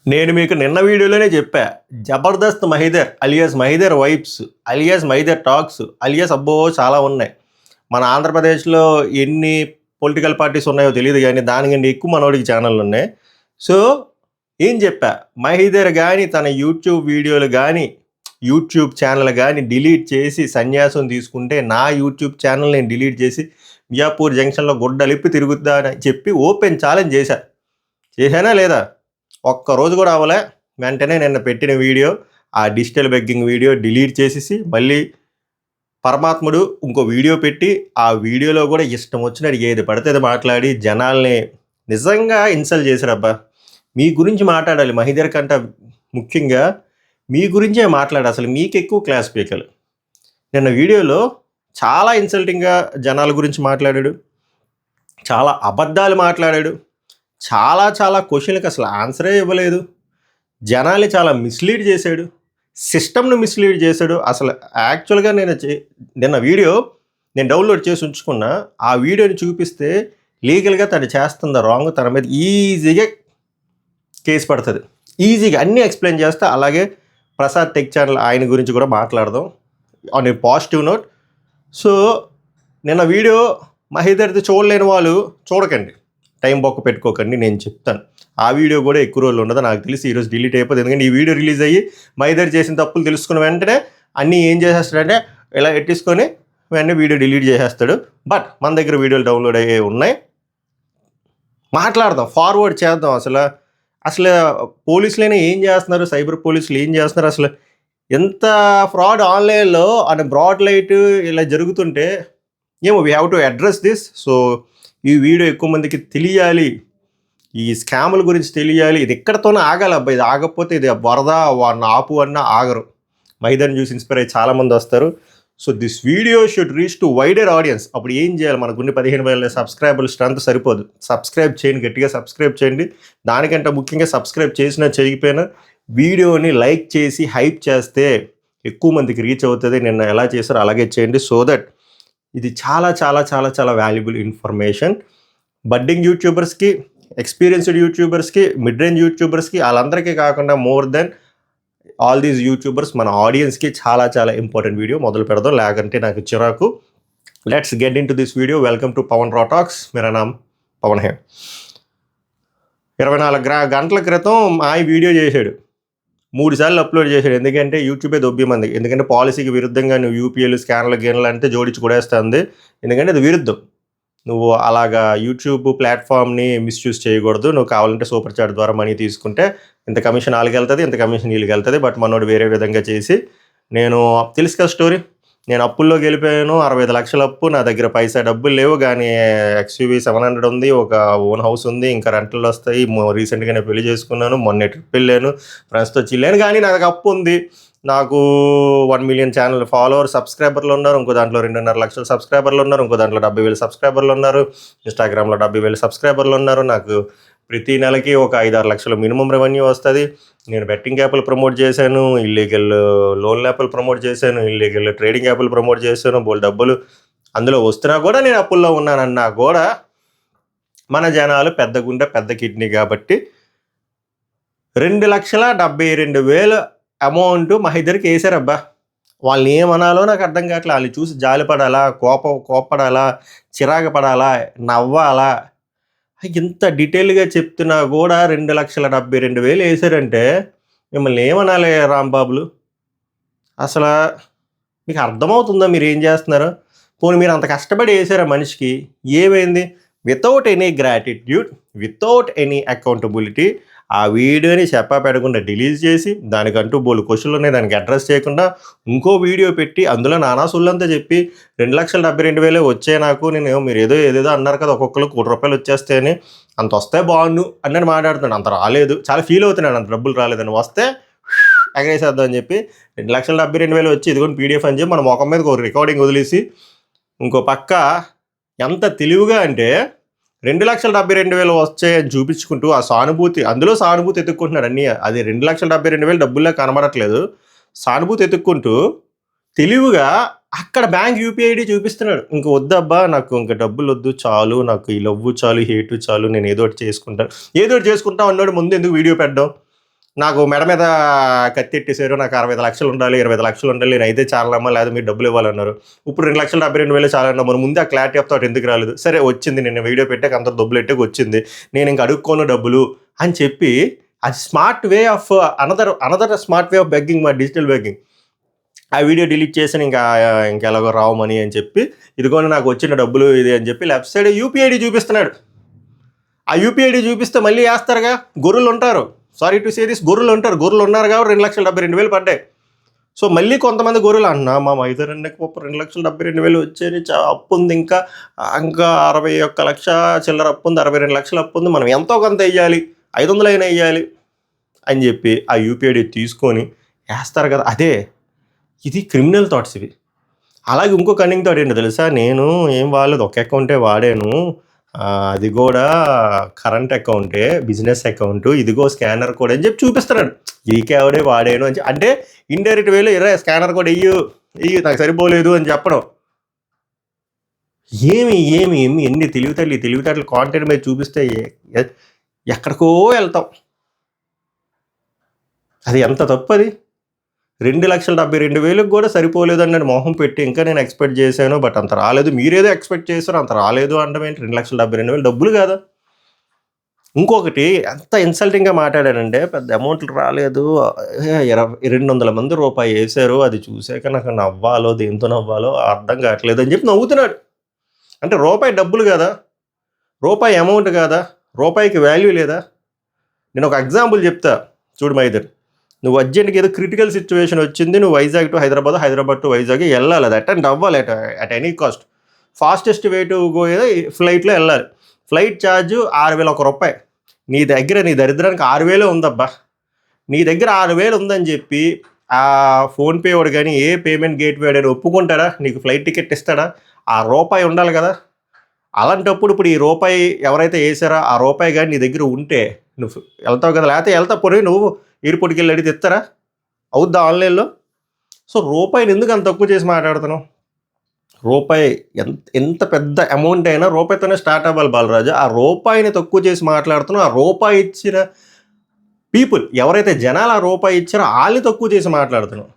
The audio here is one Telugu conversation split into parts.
నేను మీకు నిన్న వీడియోలోనే చెప్పా. 'Jabardasth Mahidhar' alias 'Mahidhar vibes' alias 'Mahidhar talks' alias అబ్బో! చాలా ఉన్నాయి. మన ఆంధ్రప్రదేశ్‌లో ఎన్ని పొలిటికల్ పార్టీస్ ఉన్నాయో తెలీదు గానీ, దానికంటే ఎక్కువ మనోడికి ఛానెల్లున్నాయి. సో, ఏం చెప్పా, మహీధర్ గాని, తన యూట్యూబ్ వీడియోలు గాని, యూట్యూబ్ ఛానెల్ గాని డిలీట్ చేసి సన్యాసం తీసుకుంటే, నా యూట్యూబ్ ఛానెల్ నేను డిలీట్ చేసి, మియాపూర్ జంక్షన్‌లో గుడ్డలిప్పి తిరుగుతా అని చెప్పి ఓపెన్ ఛాలెంజ్ చేశా. చేశానా లేదా? ఒక్కరోజు కూడా అవ్వలే. వెంటనే నిన్న పెట్టిన వీడియో, ఆ డిజిటల్ బెగ్గింగ్ వీడియో డిలీట్ చేసేసి, మళ్ళీ పరమాత్ముడు ఇంకో వీడియో పెట్టి, ఆ వీడియోలో కూడా ఇష్టం వచ్చినట్టు ఏది పడితే అది మాట్లాడి జనాల్ని నిజంగా ఇన్సల్ట్ చేశారబ్బా. మీ గురించి మాట్లాడాలి. మహీధర్ కంటే ముఖ్యంగా మీ గురించే మాట్లాడాలి. అసలు మీకెక్కువ క్లాస్ పీకలు. నిన్న వీడియోలో చాలా ఇన్సల్టింగ్గా జనాల గురించి మాట్లాడాడు. చాలా అబద్ధాలు మాట్లాడాడు. చాలా క్వశ్చన్‌లకి అసలు ఆన్సరే ఇవ్వలేదు. జనాల్ని చాలా మిస్‌లీడ్ చేశాడు. సిస్టమ్‌ని మిస్‌లీడ్ చేశాడు. అసలు యాక్చువల్‌గా నిన్న వీడియో నేను డౌన్‌లోడ్ చేసి ఉంచుకున్నా. ఆ వీడియోని చూపిస్తే లీగల్‌గా తను చేస్తుంది రాంగ్. తన మీద ఈజీగా కేసు పడతది. ఈజీగా అన్నీ ఎక్స్‌ప్లెయిన్ చేస్తా. అలాగే ప్రసాద్ టెక్ ఛానల్ ఆయన గురించి కూడా మాట్లాడదాం on a positive note. So, నిన్న వీడియో మహీధర్‌ది చూడలేని వాళ్ళు చూడకండి. టైం బొక్క పెట్టుకోకండి, నేను చెప్తాను. ఆ వీడియో కూడా ఎక్కువ రోజులు ఉండదు నాకు తెలిసి. ఈరోజు డిలీట్ అయిపోతుంది. ఎందుకంటే ఈ వీడియో రిలీజ్ అయ్యి మహీధర్ చేసిన తప్పులు తెలుసుకున్న వెంటనే అన్నీ ఏం చేసేస్తాడంటే ఇలా ఎట్టేసుకొని వెంటనే వీడియో డిలీట్ చేసేస్తాడు. బట్ మన దగ్గర వీడియోలు డౌన్లోడ్ అయ్యేవి ఉన్నాయి. మాట్లాడదాం, ఫార్వర్డ్ చేద్దాం. అసలు పోలీసులైనా ఏం చేస్తున్నారు, సైబర్ పోలీసులు ఏం చేస్తున్నారు, అసలు ఎంత ఫ్రాడ్ ఆన్లైన్లో అని బ్రాడ్ లైట్ ఇలా జరుగుతుంటే ఏమో we have to address this. So, ఈ వీడియో ఎక్కువ మందికి తెలియాలి. ఈ స్కాముల గురించి తెలియాలి. ఇది ఎక్కడితోనే ఆగాలి అబ్బా. ఇది ఆగకపోతే ఇది వరద వాడిని ఆపు అన్నా ఆగరు. మహీధర్ని చూసి ఇన్స్పైర్ అయ్యి చాలామంది వస్తారు. So this video should reach to wider audience. అప్పుడు ఏం చేయాలి, మనకున్న 15,000 సబ్స్క్రైబర్ల స్ట్రెంత్ సరిపోదు. సబ్స్క్రైబ్ చేయండి, గట్టిగా సబ్స్క్రైబ్ చేయండి. దానికంటే ముఖ్యంగా సబ్స్క్రైబ్ చేసినా చేయకపోయినా వీడియోని లైక్ చేసి హైప్ చేస్తే ఎక్కువ మందికి రీచ్ అవుతుంది. నిన్న ఎలా చేశారో అలాగే చేయండి. సో దట్ ఇది చాలా వాల్యుబుల్ ఇన్ఫర్మేషన్ బడ్డింగ్ యూట్యూబర్స్కి, ఎక్స్పీరియన్స్డ్ యూట్యూబర్స్కి, మిడ్ రేంజ్ యూట్యూబర్స్కి, వాళ్ళందరికీ కాకుండా more than all these YouTubers మన ఆడియన్స్కి చాలా ఇంపార్టెంట్ వీడియో మొదలు పెడదాం. లేకంటే నాకు చిరాకు. Let's get into this video. Welcome to Pavan raw talks. మేరా నామ్ పవన్ హే. 24 గంటల క్రితం మా వీడియో చేశాడు. 3 సార్లు అప్లోడ్ చేశాడు. ఎందుకంటే యూట్యూబే దొబ్బిమంది. ఎందుకంటే పాలసీకి విరుద్ధంగా నువ్వు యూపీఎల్ స్కానర్లు గీనలు అంటే జోడించి కొడేస్తుంది. ఎందుకంటే అది విరుద్ధం. నువ్వు అలాగా యూట్యూబ్ ప్లాట్ఫామ్ని మిస్యూజ్ చేయకూడదు. నువ్వు కావాలంటే సూపర్ చాట్ ద్వారా మనీ తీసుకుంటే ఇంత కమిషన్ వాళ్ళకి వెళ్తుంది, ఇంత కమిషన్ వీళ్ళకి వెళ్తుంది. బట్ మనోడు వేరే విధంగా చేసి, నేను తెలుసు కదా స్టోరీ, నేను అప్పుల్లోకి వెళ్ళిపోయాను. 65 లక్షల అప్పు, నా దగ్గర పైసా డబ్బులు లేవు. కానీ XUV 700 ఉంది, ఒక ఓన్ హౌస్ ఉంది, ఇంకా రెంటలు వస్తాయి. రీసెంట్గా నేను పెళ్లి చేసుకున్నాను, మొన్న ట్రిప్ వెళ్ళాను, ఫ్రెండ్స్తో చిల్లాను. కానీ నాకు అప్పు ఉంది. నాకు 1 మిలియన్ ఛానల్ సబ్స్క్రైబర్లు ఉన్నారు. ఇంకో దాంట్లో 2.5 లక్షల సబ్స్క్రైబర్లు ఉన్నారు. ఇంకో దాంట్లో 70,000 సబ్స్క్రైబర్లు ఉన్నారు. ఇన్స్టాగ్రామ్లో 70,000 సబ్స్క్రైబర్లు ఉన్నారు. నాకు ప్రతి నెలకి ఒక 5-6 లక్షల మినిమం రెవెన్యూ వస్తుంది. నేను బెట్టింగ్ యాప్లు ప్రమోట్ చేశాను, ఇల్లీగల్ లోన్ యాప్లు ప్రమోట్ చేశాను, ఇల్లీగల్ ట్రేడింగ్ యాప్లు ప్రమోట్ చేశాను. బోల్ డబ్బులు అందులో వస్తున్నా కూడా నేను అప్పుల్లో ఉన్నానన్నా కూడా మన జనాలు పెద్ద గుండె పెద్ద కిడ్నీ కాబట్టి 2,72,000 అమౌంట్ మహీధర్కి వేసారబ్బా. వాళ్ళని ఏమనాలో నాకు అర్థం కావట్లే. వాళ్ళని చూసి జాలిపడాలా, కోప్పడాలా, చిరాకు పడాలా, నవ్వాలా? ఇంత డీటెయిల్గా చెప్తున్నా కూడా 2,72,000 వేసారంటే మిమ్మల్ని ఏమనాలి రాంబాబులు? అసలు మీకు అర్థమవుతుందా మీరు ఏం చేస్తున్నారో? పోనీ మీరు అంత కష్టపడి వేసారా మనిషికి, ఏమైంది? Without any gratitude, without any accountability ఆ వీడియోని పెట్టకుండా డిలీట్ చేసి, దానికంటూ బోలు క్వశ్చన్లు ఉన్నాయి, దానికి అడ్రస్ చేయకుండా ఇంకో వీడియో పెట్టి అందులో నానా సొల్లంతా చెప్పి 2,72,000 వచ్చాయి నాకు, నేను మీరు ఏదేదో అన్నారు కదా ఒక్కొక్కరు ₹1,00,000 వచ్చేస్తాయని, అంత వస్తే బాగుండు అన్నట్టు మాట్లాడుతున్నాడు. అంత రాలేదు, చాలా ఫీల్ అవుతున్నాడు. అంత డబ్బులు రాలేదని. వస్తే ఎగరేసేద్దాం అని చెప్పి 2,72,000 వచ్చి ఇదిగోని PDF అని చెప్పి మన ముఖం మీద ఒక రికార్డింగ్ వదిలేసి, ఇంకో పక్క ఎంత తెలివిగా అంటే 2,72,000 వచ్చాయని చూపించుకుంటూ ఆ సానుభూతి, అందులో సానుభూతి ఎత్తుక్కుంటున్నాడు అన్నీ. అది 2,72,000 డబ్బుల్లో కనబడట్లేదు. సానుభూతి ఎత్తుక్కుంటూ తెలివిగా అక్కడ బ్యాంక్ UPI ID చూపిస్తున్నాడు. ఇంక వద్దబ్బా, నాకు ఇంక డబ్బులు వద్దు, చాలు, నాకు ఈ లవ్వు చాలు, హేటు చాలు, నేను ఏదో ఒకటి చేసుకుంటాను అన్నాడు. ముందు ఎందుకు వీడియో పెట్టడం? నాకు మెడ మీద కత్తెట్టేశారు. నాకు 65 లక్షలు ఉండాలి, 25 లక్షలు ఉండాలి. నేనైతే చాలనమ్మా, లేదా మీరు డబ్బులు ఇవ్వాలన్నారు. ఇప్పుడు 2,72,000 చాలన్నా. మరి ముందే ఆ క్లారిటీ ఆఫ్ థాట్ ఎందుకు రాలేదు? సరే వచ్చింది, నేను వీడియో పెట్టాక అంత డబ్బులు ఎట్టాక వచ్చింది. నేను ఇంక అడుక్కోను డబ్బులు అని చెప్పి అది smart way of another smart way of begging, మా డిజిటల్ బెగ్గింగ్. ఆ వీడియో డిలీట్ చేసాను. ఇంకెలాగో రావు మనీ అని చెప్పి, ఇదిగోని నాకు వచ్చిన డబ్బులు ఇది అని చెప్పి లెఫ్ట్ సైడ్ యూపీఐడి చూపిస్తున్నాడు. ఆ యూపీఐడి చూపిస్తే మళ్ళీ వేస్తారుగా, గొర్రెలు ఉంటారు. సారీ టు సే దిస్, గొర్రెలు ఉంటారు. గొర్రెలు ఉన్నారు కాబట్టి 2,72,000 పడ్డాయి. సో మళ్ళీ కొంతమంది గొర్రెలు అంటున్నా, మా మైదరన్నకి 2,72,000 వచ్చాయి, అప్పు ఉంది, ఇంకా 61 లక్ష చిల్లర అప్పు ఉంది, 62 లక్షల అప్పు ఉంది, మనం ఎంతో కొంత వెయ్యాలి, 500 అయినా వెయ్యాలి అని చెప్పి ఆ యూపీఐడి తీసుకొని వేస్తారు కదా. అదే ఇది క్రిమినల్ థాట్స్ ఇవి. అలాగే ఇంకో కన్నింగ్ థాట్ ఏంటో తెలుసా, నేను ఏం వాడలేదు, ఒక అకౌంటే వాడాను, అది కూడా కరెంట్ అకౌంటే, బిజినెస్ అకౌంట్, ఇదిగో స్కానర్ కోడ్ అని చెప్పి చూపిస్తున్నాడు. ఈకేవడే వాడాను అని అంటే ఇండైరెక్ట్ వేలో స్కానర్ కోడ్ వెయ్యి నాకు సరిపోలేదు అని చెప్పడం. ఏమి ఏమి ఏమి ఎన్ని తెలివితేటలు కాంటెంట్ మీద చూపిస్తే ఎక్కడికో వెళ్తాం. అది ఎంత తప్పు. అది 2,72,000 కూడా సరిపోలేదని నేను మొహం పెట్టి ఇంకా నేను ఎక్స్పెక్ట్ చేశాను, బట్ అంత రాలేదు. మీరేదో ఎక్స్పెక్ట్ చేశారు, అంత రాలేదు అంటే ఏంటి? 2,72,000 డబ్బులు కాదా? ఇంకొకటి ఎంత ఇన్సల్టింగ్గా మాట్లాడాడంటే, పెద్ద అమౌంట్లు రాలేదు, 200 మంది రూపాయి వేశారు, అది చూసాక నాకు నవ్వాలో దేంతో నవ్వాలో అర్థం కావట్లేదు అని చెప్పి నవ్వుతున్నాడు. అంటే రూపాయి డబ్బులు కదా, రూపాయి అమౌంట్ కాదా, రూపాయికి వాల్యూ లేదా? నేను ఒక ఎగ్జాంపుల్ చెప్తా చూడు మైదర్. నువ్వు అర్జెంట్గా ఏదో క్రిటికల్ సిచ్యువేషన్ వచ్చింది, నువ్వు వైజాగ్ టు హైదరాబాద్, హైదరాబాద్ టు వైజాగ్ వెళ్ళాలి, అది అటెండ్ అవ్వాలి at any cost. Fastest way to go ఏదో ఫ్లైట్లో వెళ్ళాలి. ఫ్లైట్ ఛార్జ్ 6,001 రూపాయి. నీ దరిద్రానికి 6,000 ఉందబ్బా. నీ దగ్గర 6,000 ఉందని చెప్పి ఆ ఫోన్పే వాడు కానీ ఏ పేమెంట్ గేట్వే వాడు ఒప్పుకుంటాడా? నీకు ఫ్లైట్ టికెట్ ఇస్తాడా? ఆ రూపాయి ఉండాలి కదా. అలాంటప్పుడు ఇప్పుడు ఈ రూపాయి ఎవరైతే వేసారో ఆ రూపాయి కానీ నీ దగ్గర ఉంటే నువ్వు వెళ్తావు కదా, లేకపోతే పోనీ నువ్వు ఎయిర్పోర్ట్కి వెళ్ళి అడిగితే ఇస్తారా? అవుద్దా ఆన్లైన్లో? సో రూపాయిని ఎందుకు అంత తక్కువ చేసి మాట్లాడుతున్నావు? రూపాయి ఎంత పెద్ద అమౌంట్ అయినా రూపాయితోనే స్టార్ట్ అవ్వాలి బాలరాజు. ఆ రూపాయిని తక్కువ చేసి మాట్లాడుతున్నావు. ఆ రూపాయి ఇచ్చిన పీపుల్ ఎవరైతే జనాలు ఆ రూపాయి ఇచ్చారో వాళ్ళని తక్కువ చేసి మాట్లాడుతున్నావు.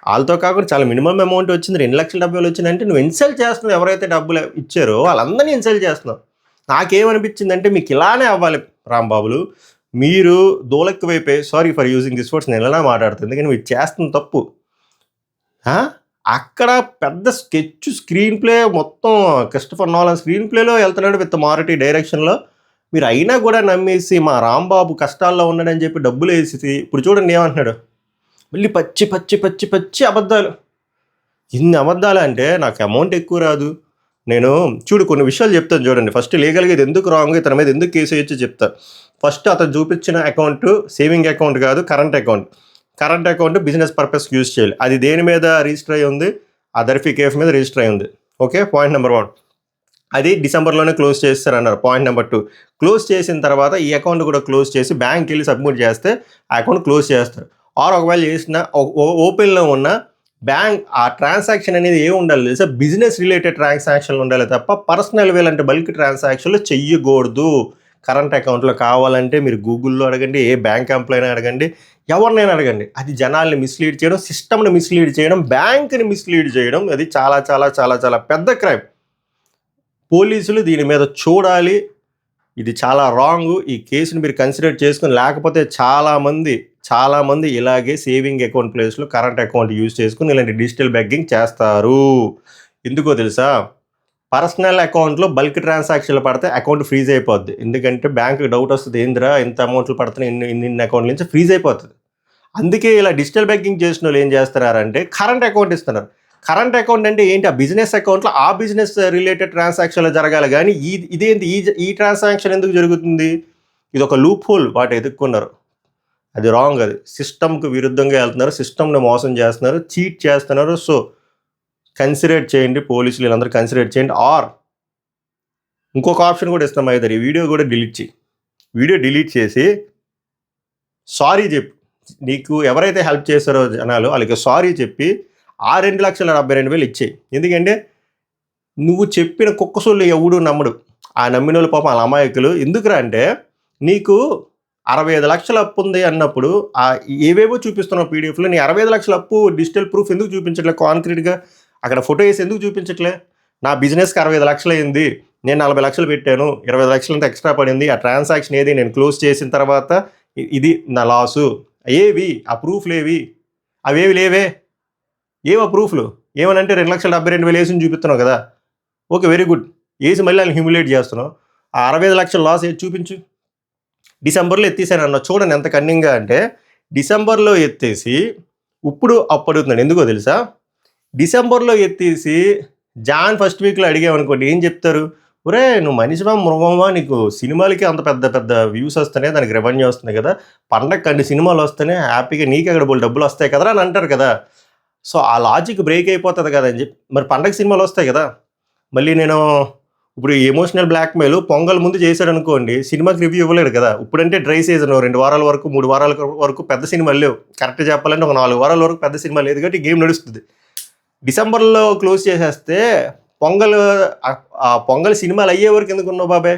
వాళ్ళతో కాకుండా చాలా మినిమం అమౌంట్ వచ్చింది, 2,70,000 వచ్చిందంటే నువ్వు ఇన్సల్ట్ చేస్తున్నావు. ఎవరైతే డబ్బులు ఇచ్చారో వాళ్ళందరినీ ఇన్సల్ట్ చేస్తున్నావు. నాకేమనిపించిందంటే మీకు ఇలానే అవ్వాలి రాంబాబులు. మీరు దూలెక్కి వైపే, sorry for using this words, నేను ఎలా మాట్లాడుతుంది, ఎందుకంటే మీరు చేస్తున్న తప్పు. అక్కడ పెద్ద స్క్రీన్ ప్లే మొత్తం క్రిస్టఫర్ నోలన్ స్క్రీన్ ప్లేలో వెళ్తున్నాడు విత్ మారుతి డైరెక్షన్లో. మీరు అయినా కూడా నమ్మేసి మా రాంబాబు కష్టాల్లో ఉన్నాడని చెప్పి డబ్బులు వేసి ఇప్పుడు చూడండి ఏమంటున్నాడు, మళ్ళీ పచ్చి పచ్చి పచ్చి పచ్చి అబద్ధాలు. ఇన్ని అబద్ధాలు అంటే నాకు అమౌంట్ ఎక్కువ రాదు. నేను చూడు కొన్ని విషయాలు చెప్తాను చూడండి. ఫస్ట్ లీగల్గా ఇది ఎందుకు రాంగ్, ఇతని మీద ఎందుకు కేసు వేయచ్చో చెప్తా. ఫస్ట్ అతను చూపించిన అకౌంట్ సేవింగ్ అకౌంట్ కాదు, current account. Current account business పర్పస్కి యూజ్ చేయాలి. అది దేని మీద రిజిస్టర్ అయ్యి ఉంది? అదర్ఫీ కేఫ్ మీద రిజిస్టర్ అయ్యి ఉంది. Okay, point number 1. అది డిసెంబర్లోనే క్లోజ్ చేస్తారన్నారు. పాయింట్ నెంబర్ 2, క్లోజ్ చేసిన తర్వాత ఈ అకౌంట్ కూడా క్లోజ్ చేసి బ్యాంక్కి వెళ్ళి సబ్మిట్ చేస్తే ఆ అకౌంట్ క్లోజ్ చేస్తారు. ఆర్ ఒకవేళ చేసిన ఓపెన్లో ఉన్న బ్యాంక్ ఆ ట్రాన్సాక్షన్ అనేది ఏమి ఉండాలి తెలుసా? బిజినెస్ రిలేటెడ్ ట్రాన్సాక్షన్లు ఉండాలి తప్ప పర్సనల్ అంటే బల్క్ ట్రాన్సాక్షన్లు చెయ్యకూడదు. కరెంట్ అకౌంట్లో కావాలంటే మీరు గూగుల్లో అడగండి, ఏ బ్యాంక్ ఎంప్లాయీని అడగండి, ఎవరినైనా అడగండి. అది జనాల్ని మిస్లీడ్ చేయడం, సిస్టమ్ని మిస్లీడ్ చేయడం, బ్యాంక్ని మిస్లీడ్ చేయడం, అది చాలా చాలా చాలా చాలా పెద్ద క్రైమ్. పోలీసులు దీని మీద చూడాలి. ఇది చాలా రాంగ్. ఈ కేసుని మీరు కన్సిడర్ చేసుకుని, లేకపోతే చాలామంది ఇలాగే సేవింగ్ అకౌంట్ ప్లేస్లో కరెంట్ అకౌంట్ యూజ్ చేసుకుని ఇలాంటి డిజిటల్ బెగ్గింగ్ చేస్తారు. ఎందుకో తెలుసా? పర్సనల్ అకౌంట్లో బల్క్ ట్రాన్సాక్షన్లు పడితే అకౌంట్ ఫ్రీజ్ అయిపోద్ది. ఎందుకంటే బ్యాంకుకి డౌట్ వస్తుంది, ఏందిరా ఇంత అమౌంట్లు పడుతున్నాయి ఇన్ని అకౌంట్ నుంచి ఫ్రీజ్ అయిపోతుంది. అందుకే ఇలా డిజిటల్ బెగ్గింగ్ చేసిన వాళ్ళు ఏం చేస్తున్నారంటే కరెంట్ అకౌంట్ ఇస్తున్నారు. కరెంట్ అకౌంట్ అంటే ఏంటి? ఆ బిజినెస్ అకౌంట్లో ఆ బిజినెస్ రిలేటెడ్ ట్రాన్సాక్షన్లు జరగాలి. కానీ ఇదేంటి ఈ ట్రాన్సాక్షన్ ఎందుకు జరుగుతుంది? ఇది ఒక లూప్ హోల్ వాటి ఎదుర్కొన్నారు. అది రాంగ్. అది సిస్టమ్కి విరుద్ధంగా వెళ్తున్నారు, సిస్టమ్ని మోసం చేస్తున్నారు, చీట్ చేస్తున్నారు. సో కన్సిడర్ చేయండి, పోలీసులు వీళ్ళందరూ కన్సిడర్ చేయండి. ఆర్ ఇంకొక ఆప్షన్ కూడా ఇస్తాం, అయితే ఈ వీడియో కూడా వీడియో డిలీట్ చేసి సారీ చెప్పు. నీకు ఎవరైతే హెల్ప్ చేస్తారో జనాలు వాళ్ళకి సారీ చెప్పి ఆ 2,72,000 ఇచ్చేయి. ఎందుకంటే నువ్వు చెప్పిన కుక్కసోళ్ళు ఎవడు నమ్మడు. ఆ నమ్మిన వాళ్ళు పాపం వాళ్ళ అమాయకులు. ఎందుకురా అంటే నీకు 65 లక్షల అప్పు ఉంది అన్నప్పుడు ఏవేవో చూపిస్తున్నావు పీడిఎఫ్లో, నీ 65 లక్షల అప్పు డిజిటల్ ప్రూఫ్ ఎందుకు చూపించట్లే? కాంక్రీట్గా అక్కడ ఫోటో వేసి ఎందుకు చూపించట్లే? నా బిజినెస్కి 65 లక్షలు అయింది, నేను 40 లక్షలు పెట్టాను, 20 లక్షలు అంతా ఎక్స్ట్రా పడింది, ఆ ట్రాన్సాక్షన్ ఏది నేను క్లోజ్ చేసిన తర్వాత ఇది నా లాసు, ఏవి ఆ ప్రూఫ్లు ఏవి? అవేవి లేవే. ఏవో ప్రూఫ్లు ఏమనంటే 2,72,000 వేసి చూపిస్తున్నావు కదా, ఓకే వెరీ గుడ్, వేసి మళ్ళీ వాళ్ళని హ్యూమిలేట్ చేస్తున్నావు. ఆ 65 లక్షల లాస్ ఏది చూపించు. డిసెంబర్లో ఎత్తేసాను అన్న, చూడండి ఎంత కన్నింగ్గా అంటే, డిసెంబర్లో ఎత్తేసి ఇప్పుడు అప్పు అడుగుతున్నాడు. ఎందుకో తెలుసా? డిసెంబర్లో ఎత్తేసి జాన్ ఫస్ట్ వీక్లో అడిగామనుకోండి, ఏం చెప్తారు? ఒరే నువ్వు మనిషివా మృగమా, నీకు సినిమాలకి అంత పెద్ద పెద్ద వ్యూస్ వస్తున్నాయి, దానికి రెవెన్యూ వస్తుంది కదా, పండగకి అన్ని సినిమాలు వస్తున్నాయి, హ్యాపీగా నీకు అక్కడ బోల్ డబ్బులు వస్తాయి కదరా అని అంటారు కదా. సో ఆ లాజిక్ బ్రేక్ అయిపోతుంది కదా అని చెప్పి, మరి పండగ సినిమాలు వస్తాయి కదా. మళ్ళీ నేను ఇప్పుడు ఎమోషనల్ బ్లాక్మెయిల్ పొంగల్ ముందు చేశాడు అనుకోండి, సినిమాకి రివ్యూ ఇవ్వలేడు కదా. ఇప్పుడంటే డ్రై సీజన్, 2 వారాల వరకు 3 వారాల వరకు పెద్ద సినిమాలు లేవు. కరెక్ట్ చెప్పాలంటే ఒక 4 వారాల వరకు పెద్ద సినిమా లేదు కాబట్టి గేమ్ నడుస్తుంది. డిసెంబర్లో క్లోజ్ చేసేస్తే పొంగల్ సినిమాలు అయ్యే వరకు ఎందుకు ఉన్నావు బాబాయ్?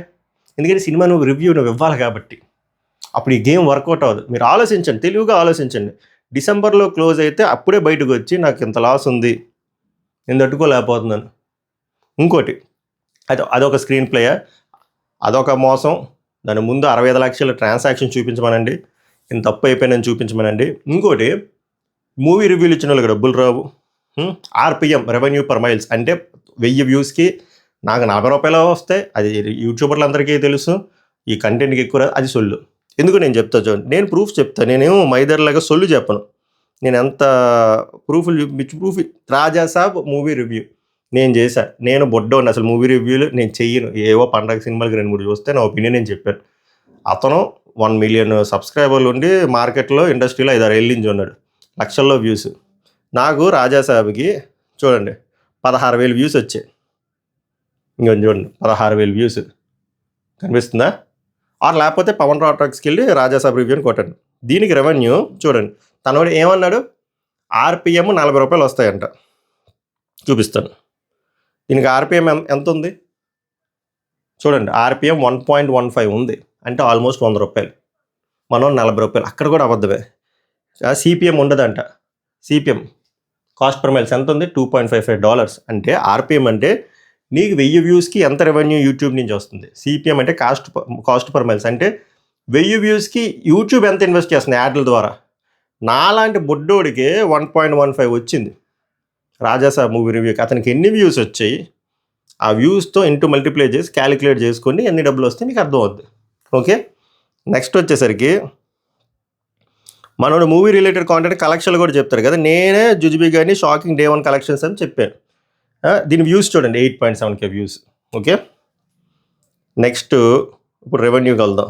ఎందుకంటే సినిమా నువ్వు రివ్యూ నువ్వు ఇవ్వాలి కాబట్టి. అప్పుడు ఈ గేమ్ వర్కౌట్ అవ్వదు. మీరు ఆలోచించండి, తెలివిగా ఆలోచించండి. డిసెంబర్లో క్లోజ్ అయితే అప్పుడే బయటకు వచ్చి నాకు ఇంత లాస్ ఉంది, నేను తట్టుకోలేకపోతున్నాను. ఇంకోటి అదొక స్క్రీన్ ప్లేయా, అదొక మోసం. దాని ముందు 65 లక్షల ట్రాన్సాక్షన్ చూపించమనండి, ఇంత తప్పు అయిపోయిందని చూపించమనండి. ఇంకోటి మూవీ రివ్యూలు ఇచ్చిన వాళ్ళకి డబ్బులు రావు. ఆర్పిఎం రెవెన్యూ పర్ మైల్స్ అంటే 1000 వ్యూస్కి నాకు 40 రూపాయలు వస్తాయి. అది యూట్యూబర్లు అందరికీ తెలుసు. ఈ కంటెంట్కి ఎక్కువ అది సొల్లు. ఎందుకు నేను చెప్తా చూడండి, నేను ప్రూఫ్ చెప్తాను. నేనేమో మైదర్లాగా సొల్లు చెప్పను. నేను ఎంత ప్రూఫ్లు ప్రూఫ్ రాజాసాబ్ మూవీ రివ్యూ నేను చేశా. నేను బొడ్డోని అసలు మూవీ రివ్యూలు నేను చెయ్యను. ఏవో పండగ సినిమాలకి 2-3 చూస్తే నా ఒపీనియన్ నేను చెప్పాను. అతను 1 మిలియన్ సబ్స్క్రైబర్లు ఉండి మార్కెట్లో ఇండస్ట్రీలో 5-6 ఏళ్ళ నుంచి ఉన్నాడు, లక్షల్లో వ్యూస్. నాకు రాజాసాబ్కి చూడండి 16,000 వ్యూస్ వచ్చాయి. ఇంకొంచెం చూడండి 16,000 వ్యూస్ కనిపిస్తుందా? ఆర్ లేకపోతే పవన్ రాటాక్స్కి వెళ్ళి రాజాసాబ్ రివ్యూని కొట్టండి. దీనికి రెవెన్యూ చూడండి. తనోడు ఏమన్నాడు, ఆర్పిఎం 40 రూపాయలు వస్తాయంట. చూపిస్తాను. దీనికి ఆర్పిఎం ఎంత ఉంది చూడండి. ఆర్పిఎం 1.15 ఉంది, అంటే ఆల్మోస్ట్ 100 రూపాయలు. మనం 40 రూపాయలు, అక్కడ కూడా అబద్ధమే. సిపిఎం ఉండదంట. సిపిఎం కాస్ట్ పర్ మైల్స్ ఎంత ఉంది? $2.55. అంటే ఆర్పిఎం అంటే నీకు 1000 వ్యూస్కి ఎంత రెవెన్యూ యూట్యూబ్ నుంచి వస్తుంది. సిపిఎం అంటే కాస్ట్ పర్ మైల్స్ అంటే 1000 వ్యూస్కి యూట్యూబ్ ఎంత ఇన్వెస్ట్ చేస్తుంది యాడ్ల ద్వారా. నాలాంటి బొడ్డోడికి 1.15 వచ్చింది రాజాసాబ్ మూవీ రివ్యూకి. అతనికి ఎన్ని వ్యూస్ వచ్చాయి, ఆ వ్యూస్తో ఇంటూ మల్టిప్లై చేసి క్యాలిక్యులేట్ చేసుకొని ఎన్ని డబ్బులు వస్తాయి మీకు అర్థం అవుద్ది. ఓకే, నెక్స్ట్ వచ్చేసరికి మనోడు మూవీ రిలేటెడ్ కాంటెంట్ కలెక్షన్లు కూడా చెప్తారు కదా. నేనే జుజుబీ గారిని షాకింగ్ డే 1 కలెక్షన్స్ అని చెప్పాను. దీని వ్యూస్ చూడండి 8.7K వ్యూస్. ఓకే, నెక్స్ట్ ఇప్పుడు రెవెన్యూకి వెళ్దాం.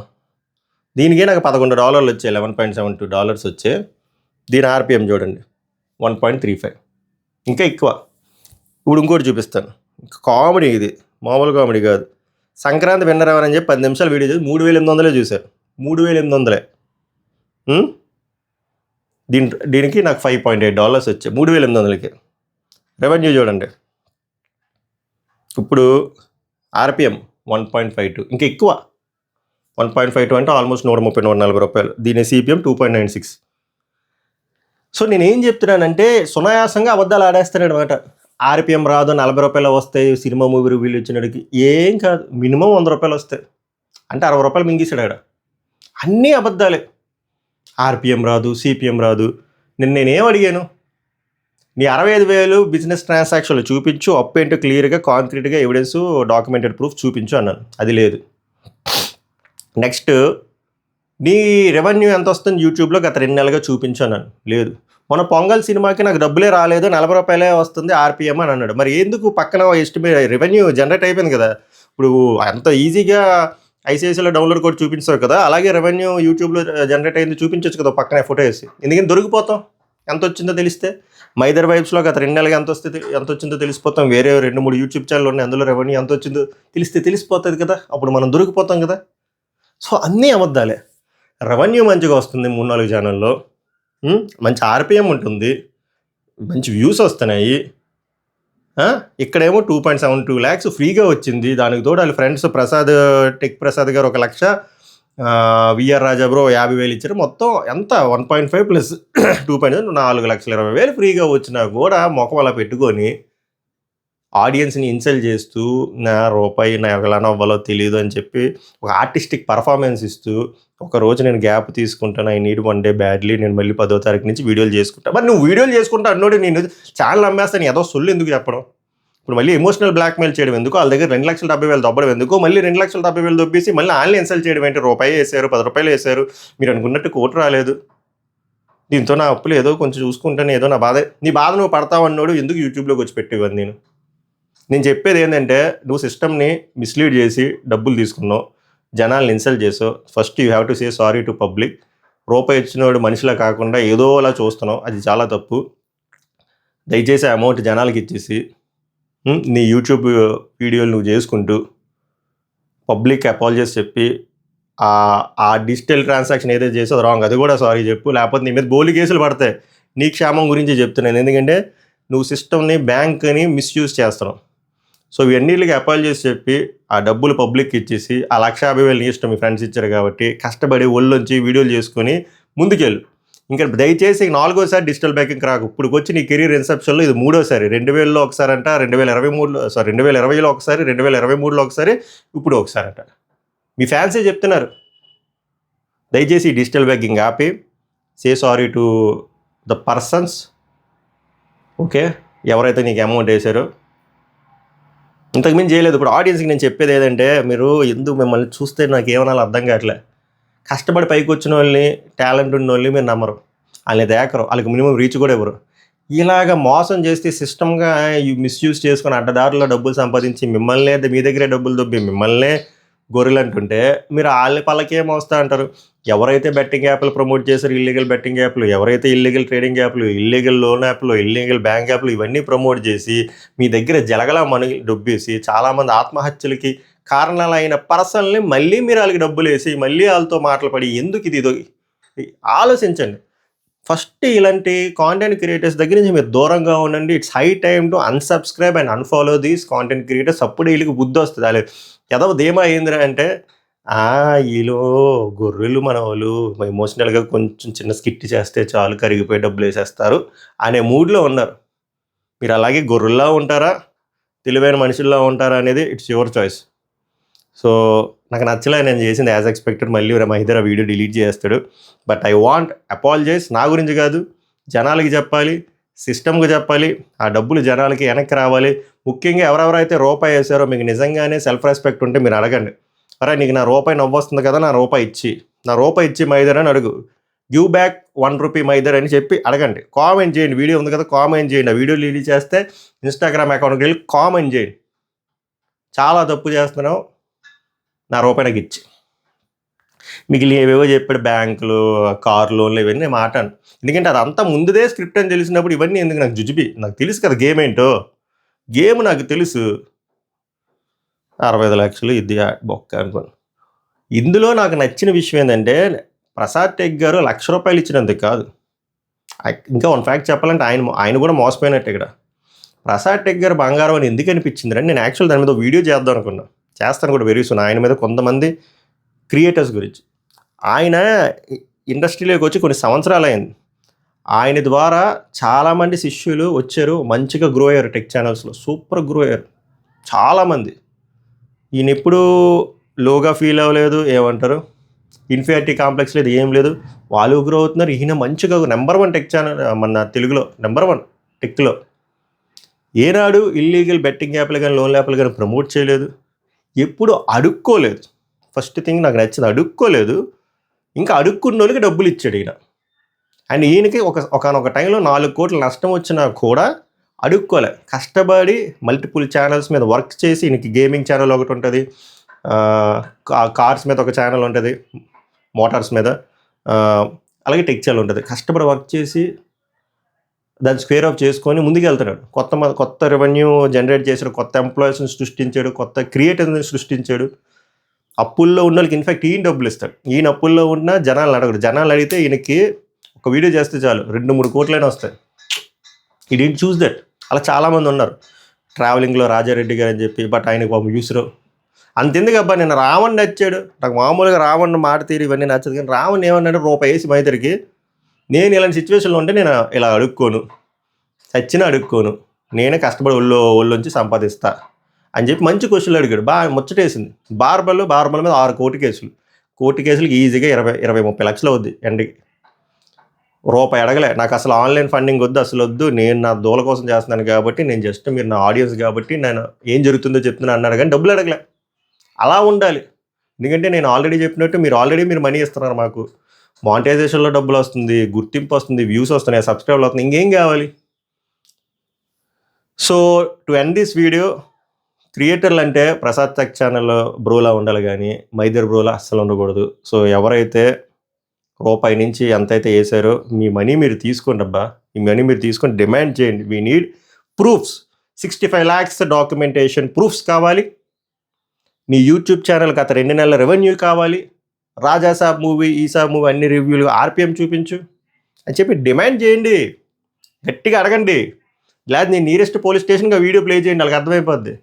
దీనికే నాకు $11 వచ్చాయి, $11.72 వచ్చాయి. దీని ఆర్పిఎం చూడండి 1.35, ఇంకా ఎక్కువ. ఇప్పుడు ఇంకోటి చూపిస్తాను, కామెడీ, ఇది మామూలు కామెడీ కాదు. సంక్రాంతి విన్నర్ ఎవరని చెప్పి 10 నిమిషాలు వీడియో చేసి 3,800 చూశారు. 3,800. దీనికి నాకు $5.8 వచ్చాయి 3,800కి. రెవెన్యూ చూడండి. ఇప్పుడు ఆర్పిఎం 1.52, ఇంకా ఎక్కువ. 1.52 అంటే ఆల్మోస్ట్ 130-140 రూపాయలు. దీని సిపిఎం 2.96. సో నేనేం చెప్తున్నానంటే సునాయాసంగా అబద్ధాలు ఆడేస్తాను అనమాట. ఆర్పిఎం రాదు, 40 రూపాయలు వస్తాయి సినిమా మూవీ రివ్యూలు ఇచ్చినడికి. ఏం కాదు, మినిమం 100 రూపాయలు వస్తాయి. అంటే 60 రూపాయలు మింగేసాడు ఆడ. అన్నీ అబద్ధాలే. ఆర్పిఎం రాదు, సిపిఎం రాదు. నేనేం అడిగాను, నీ 65,000 బిజినెస్ ట్రాన్సాక్షన్లు చూపించు, అప్పు ఏంటో క్లియర్గా కాంక్రీట్గా ఎవిడెన్స్ డాక్యుమెంటెడ్ ప్రూఫ్ చూపించు అన్నాను. అది లేదు. నెక్స్ట్ నీ రెవెన్యూ ఎంత వస్తుంది యూట్యూబ్లో గత 2 నెలలుగా చూపించు అన్నాను. లేదు. మన పొంగల్ సినిమాకి నాకు డబ్బులే రాలేదు, 40 రూపాయలే వస్తుంది ఆర్పిఎం అని అన్నాడు. మరి ఎందుకు పక్కన ఎస్టిమేట్ రెవెన్యూ జనరేట్ అయిపోయింది కదా. ఇప్పుడు అంత ఈజీగా ఐసిఐసిలో డౌన్లోడ్ కూడా చూపించావు కదా, అలాగే రెవెన్యూ యూట్యూబ్లో జనరేట్ అయింది చూపించవచ్చు కదా పక్కనే ఫోటో వేసి. ఎందుకని దొరికిపోతాం, ఎంత వచ్చిందో తెలిస్తే. మైదర్ వైబ్స్లో గత 2 నెలలుగా ఎంత వచ్చిందో తెలిసిపోతాం. వేరే 2-3 యూట్యూబ్ ఛానల్ ఉన్నాయి, అందులో రెవెన్యూ ఎంత వచ్చిందో తెలిసిపోతుంది కదా, అప్పుడు మనం దొరికిపోతాం కదా. సో అన్నీ అబద్ధాలే. రెవెన్యూ మంచిగా వస్తుంది 3-4 ఛానల్లో, మంచి ఆర్పిఎం ఉంటుంది, మంచి వ్యూస్ వస్తున్నాయి. ఇక్కడేమో 2.72 lakhs ఫ్రీగా వచ్చింది. దానికి తోడు వాళ్ళ ఫ్రెండ్స్ టెక్ ప్రసాద్ గారు 1 లక్ష విఆర్ రాజా బ్రో 50,000 ఇచ్చారు. మొత్తం ఎంత 1.5 ప్లస్ 2.5 4,20,000 ఫ్రీగా వచ్చినా కూడా మొఖం అలా పెట్టుకొని ఆడియన్స్ని ఇన్సల్ట్ చేస్తూ రూపాయి నాకు ఎలా నవ్వాలో తెలియదు అని చెప్పి ఒక ఆర్టిస్టిక్ పర్ఫార్మెన్స్ ఇస్తూ ఒకరోజు నేను గ్యాప్ తీసుకుంటాను, ఐ నీడ్ 1 డే బ్యాడ్లీ, నేను మళ్ళీ 10వ తారీఖు నుంచి వీడియోలు చేసుకుంటా. మరి నువ్వు వీడియోలు చేసుకుంటా అన్నోడు నేను ఛానల్ అమ్మేస్తాను ఏదో సొల్లు ఎందుకు చెప్పడం? ఇప్పుడు మళ్ళీ ఎమోషనల్ బ్లాక్మెయిల్ చేయడం ఎందుకు? వాళ్ళ దగ్గర 2,70,000 దొబ్బడం ఎందుకు? మళ్ళీ 2,70,000 దొబ్బేసి మళ్ళీ ఆన్లైన్ ఇన్సల్ట్ చేయడం ఏంటి? రూపాయి వేసారు, 10 రూపాయలు వేసారు, మీరు అనుకున్నట్టు కోటి రాలేదు, దీంతో నా అప్పులు ఏదో కొంచెం చూసుకుంటాను, ఏదో నా బాధ. నీ బాధ నువ్వు పడతావు అన్నాడు ఎందుకు యూట్యూబ్లోకి వచ్చి పెట్టేవాడిని నేను చెప్పేది ఏంటంటే, నువ్వు సిస్టమ్ని మిస్లీడ్ చేసి డబ్బులు తీసుకున్నావు, జనాల్ని ఇన్సల్ట్ చేసావు. First you have to say sorry to public. రూపాయి ఇచ్చినవాడు మనిషిలా కాకుండా ఏదోలా చూస్తున్నావు, అది చాలా తప్పు. దయచేసి అమౌంట్ జనాలకి ఇచ్చేసి నీ యూట్యూబ్ వీడియోలు నువ్వు చేసుకుంటూ పబ్లిక్ అపాలజీస్ చెప్పి ఆ డిజిటల్ ట్రాన్సాక్షన్ ఏదైతే చేసో రాంగ్, అది కూడా సారీ చెప్పు, లేకపోతే నీ మీద బోలి కేసులు పడతాయి. నీ క్షేమం గురించి చెప్తున్నాను, ఎందుకంటే నువ్వు సిస్టమ్ని బ్యాంక్ని మిస్యూజ్ చేస్తున్నావు. సో ఇవన్నీళ్ళకి అపాలజీస్ చెప్పి ఆ డబ్బులు పబ్లిక్ ఇచ్చేసి ఆ 1,50,000 నీ ఇష్టం, మీ ఫ్రెండ్స్ ఇచ్చారు కాబట్టి కష్టపడి ఒళ్ళొంచి వీడియోలు చేసుకొని ముందుకెళ్ళు. ఇంకా దయచేసి 4వసారి డిజిటల్ బ్యాంకింగ్ రాకు. ఇప్పుడు వచ్చి నీ కెరీర్ ఇన్సెప్షన్లో ఇది 3వసారి. 2000లో ఒకసారి అంట, 2020లో ఒకసారి, 2023లో ఒకసారి, ఇప్పుడు ఒకసారి అంట. మీ ఫ్యాన్సే చెప్తున్నారు. దయచేసి డిజిటల్ బ్యాంకింగ్ ఆపి say sorry to the persons, okay, ఎవరైతే నీకు అమౌంట్ వేసారో. ఇంతకుమించి చేయలేదు. ఇప్పుడు ఆడియన్స్కి నేను చెప్పేది ఏంటంటే, మీరు ఎందుకు మిమ్మల్ని చూస్తే నాకు ఏమన్నా అర్థం కావట్లే. కష్టపడి పైకి వచ్చిన వాళ్ళని, టాలెంట్ ఉన్న వాళ్ళని మీరు నమ్మరు, వాళ్ళని దేకరు, వాళ్ళకి మినిమం రీచ్ కూడా ఇవ్వరు. ఇలాగ మోసం చేస్తే సిస్టమ్గా మిస్యూజ్ చేసుకొని అడ్డదారుల్లో డబ్బులు సంపాదించి మిమ్మల్నే మీ దగ్గరే డబ్బులు దొబ్బి మిమ్మల్నే గొర్రెలు అంటుంటే మీరు వాళ్ళ పళ్ళకేం వస్తా అంటారు. ఎవరైతే బెట్టింగ్ యాప్లు ప్రమోట్ చేశారు, ఇల్లీగల్ బెట్టింగ్ యాప్లు, ఎవరైతే ఇల్లీగల్ ట్రేడింగ్ యాప్లు, ఇల్లీగల్ లోన్ యాప్లు, ఇల్లీగల్ బ్యాంక్ యాప్లు ఇవన్నీ ప్రమోట్ చేసి మీ దగ్గర జలగలా మనీ డబ్బేసి చాలామంది ఆత్మహత్యలకి కారణాలైన పర్సన్ని మళ్ళీ మీరు వాళ్ళకి డబ్బులు వేసి మళ్ళీ వాళ్ళతో మాటలు పడి ఎందుకు ఇది ఆలోచించండి. ఫస్ట్ ఇలాంటి కాంటెంట్ క్రియేటర్స్ దగ్గర నుంచి మీరు దూరంగా ఉండండి. It's high time to unsubscribe and unfollow these content creators. అప్పుడు వీళ్ళకి బుద్ధి వస్తుంది. అలా ఏదో ధీమా ఏందిరా అంటే, వీళ్ళు గొర్రెలు మన వాళ్ళు ఎమోషనల్గా కొంచెం చిన్న స్కిట్ చేస్తే చాలు కరిగిపోయి డబ్బులు వేసేస్తారు అనే మూడ్లో ఉన్నారు. మీరు అలాగే గొర్రెల్లా ఉంటారా, తెలివైన మనుషుల్లా ఉంటారా అనేది ఇట్స్ యువర్ చాయిస్. సో నాకు నచ్చలే నేను చేసింది. యాజ్ ఎక్స్పెక్టెడ్ మళ్ళీ మహిదర్ ఆ వీడియో డిలీట్ చేస్తాడు. But I want apologise. నా గురించి కాదు, జనాలకి చెప్పాలి, సిస్టమ్కి చెప్పాలి, ఆ డబ్బులు జనాలకి వెనక్కి రావాలి. ముఖ్యంగా ఎవరెవరైతే రూపాయి వేసారో మీకు నిజంగానే సెల్ఫ్ రెస్పెక్ట్ ఉంటే మీరు అడగండి, అరే నీకు నా రూపాయి నవ్వొస్తుంది కదా, నా రూపాయి ఇచ్చి మహిదర్ అని అడుగు. గివ్ బ్యాక్ 1 రూపీ మహిదర్ అని చెప్పి అడగండి. కామెంట్ చేయండి. వీడియో ఉంది కదా, కామెంట్ చేయండి. ఆ వీడియో డిలీట్ చేస్తే ఇన్స్టాగ్రామ్ అకౌంట్కి వెళ్ళి కామెంట్ చేయండి. చాలా తప్పు చేస్తున్నావు, నా రూపాయి నాకు ఇచ్చి. మిగిలిన ఏవేవో చెప్పాడు, బ్యాంకులు, కార్ లోన్లు, ఇవన్నీ మాట్లాడు. ఎందుకంటే అదంతా ముందుదే స్క్రిప్ట్ అని తెలిసినప్పుడు ఇవన్నీ ఎందుకు నాకు జుజుబి. నాకు తెలుసు కదా గేమ్ ఏంటో, గేమ్ నాకు తెలుసు. 65 లక్షలు ఇది బొక్క అనుకోను. ఇందులో నాకు నచ్చిన విషయం ఏంటంటే, ప్రసాద్ టెక్ గారు ₹1,00,000 ఇచ్చినందుకు కాదు. ఇంకా 1 ఫ్యాక్ట్ చెప్పాలంటే ఆయన కూడా మోసపోయినట్టు. ఇక్కడ ప్రసాద్ టెక్ గారు బంగారం అని ఎందుకు అనిపించింది అంటే, నేను యాక్చువల్ దాని మీద వీడియో చేద్దాం అనుకున్నాను, చేస్తాను కూడా వెరీ సూన్. ఆయన మీద కొంతమంది క్రియేటర్స్ గురించి. ఆయన ఇండస్ట్రీలోకి వచ్చి కొన్ని సంవత్సరాలు అయింది. ఆయన ద్వారా చాలామంది శిష్యులు వచ్చారు, మంచిగా గ్రో అయ్యారు టెక్ ఛానల్స్లో, సూపర్ గ్రో అయ్యారు చాలామంది. ఈయన ఎప్పుడూ లోగా ఫీల్ అవ్వలేదు, ఏమంటారు ఇన్ఫీరియారిటీ కాంప్లెక్స్ లేదు, ఏం లేదు. వాళ్ళు గ్రో అవుతున్నారు. ఈయన మంచిగా నెంబర్ 1 టెక్ ఛానల్ మన తెలుగులో, నెంబర్ 1 టెక్లో. ఏనాడు ఇల్లీగల్ బెట్టింగ్ యాప్లు కానీ లోన్ యాప్లు కానీ ప్రమోట్ చేయలేదు, ఎప్పుడు అడుక్కోలేదు. ఫస్ట్ థింగ్ నాకు నచ్చింది, అడుక్కోలేదు. ఇంకా అడుక్కున్న వాళ్ళకి డబ్బులు ఇచ్చాడు ఈయన. అండ్ ఈయనకి ఒకనొక టైంలో 4 కోట్ల నష్టం వచ్చినా కూడా అడుక్కోలే, కష్టపడి మల్టిపుల్ ఛానల్స్ మీద వర్క్ చేసి, ఈయనకి గేమింగ్ ఛానల్ ఒకటి ఉంటుంది, కార్స్ మీద ఒక ఛానల్ ఉంటుంది, మోటార్స్ మీద, అలాగే టెక్ ఛానల్ ఉంటుంది. కష్టపడి వర్క్ చేసి దాన్ని స్క్వేర్ ఆఫ్ చేసుకొని ముందుకు వెళ్తున్నాడు. కొత్త రెవెన్యూ జనరేట్ చేశాడు, కొత్త ఎంప్లాయీస్ని సృష్టించాడు, కొత్త క్రియేటర్ని సృష్టించాడు. అప్పుల్లో ఉన్న వాళ్ళకి ఇన్ఫాక్ట్ ఈయన డబ్బులు ఇస్తాడు. ఈయన అప్పుల్లో ఉన్న జనాలను అడగడు. జనాలు అడిగితే ఈయనకి ఒక వీడియో చేస్తే చాలు 2-3 కోట్లైనా వస్తాయి. He didn't choose that. అలా చాలామంది ఉన్నారు. ట్రావెలింగ్లో రాజారెడ్డి గారు అని చెప్పి, బట్ ఆయనకు పాపం యూస్రో, అంతెందుకు అబ్బా, నేను రావణ్ నచ్చాడు నాకు. మామూలుగా రావణ్ మాట తీరు ఇవన్నీ నచ్చదు, కానీ రావణ్ ఏమన్నాడు, రూపాయి వేసి మైదరికి నేను ఇలాంటి సిచ్యువేషన్లో ఉంటే నేను ఇలా అడుక్కోను, చచ్చినా అడుక్కోను, నేనే కష్టపడి ఒళ్ళొంచి సంపాదిస్తా అని చెప్పి మంచి క్వశ్చన్లు అడిగాడు. బాగా ముచ్చటేసింది. బార్బల్ మీద 6 కోర్టు కేసులు. కోర్టు కేసులకు ఈజీగా 20-30 లక్షలు అవుద్ది ఎండకి. రూపాయి అడగలే. నాకు అసలు ఆన్లైన్ ఫండింగ్ వద్దు, అసలు వద్దు, నేను నా దూల కోసం చేస్తున్నాను కాబట్టి, నేను జస్ట్ మీరు నా ఆడియన్స్ కాబట్టి నేను ఏం జరుగుతుందో చెప్తున్నాను అన్నాడు, కానీ డబ్బులు అడగలే. అలా ఉండాలి. ఎందుకంటే నేను ఆల్రెడీ చెప్పినట్టు మీరు మనీ ఇస్తున్నారు మాకు, మానిటైజేషన్లో డబ్బులు వస్తుంది, గుర్తింపు వస్తుంది, వ్యూస్ వస్తున్నాయి, సబ్స్క్రైబర్లు వస్తున్నాయి, ఇంకేం కావాలి? So to end this video, క్రియేటర్లు అంటే ప్రసాద్ టెక్ ఛానల్లో బ్రోలా ఉండాలి, కానీ మైదర్ బ్రోలా అస్సలు ఉండకూడదు. సో ఎవరైతే రూపాయి నుంచి ఎంతైతే వేసారో మీ మనీ మీరు తీసుకోండి అబ్బా. ఈ మనీ మీరు తీసుకొని డిమాండ్ చేయండి. We need proofs. 65 lakhs documentation proofs కావాలి. నీ యూట్యూబ్ ఛానల్ గత 2 నెలల రెవెన్యూ కావాలి. రాజాసాబ్ మూవీ, ఈసాబ్ మూవీ అన్ని రివ్యూలు ఆర్పిఎం చూపించు అని చెప్పి డిమాండ్ చేయండి. గట్టిగా అడగండి. లేదా నీ నియరెస్ట్ పోలీస్ స్టేషన్గా వీడియో ప్లే చేయండి, వాళ్ళకి అర్థమైపోద్ది.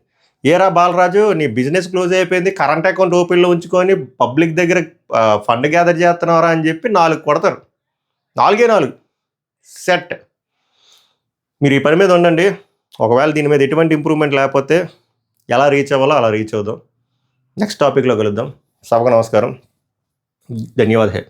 ఏరా బాలరాజు, నీ బిజినెస్ క్లోజ్ అయిపోయింది, కరెంట్ అకౌంట్ ఓపెన్లో ఉంచుకొని పబ్లిక్ దగ్గర ఫండ్ గ్యాదర్ చేస్తున్నారా అని చెప్పి 4 కొడతారు. 4 సెట్. మీరు ఈ పని మీద ఉండండి. ఒకవేళ దీని మీద ఎటువంటి ఇంప్రూవ్మెంట్ లేకపోతే ఎలా రీచ్ అవ్వాలో అలా రీచ్ అవుదాం. నెక్స్ట్ టాపిక్లో కలుద్దాం. సభకు నమస్కారం. ధన్యవాదాలు.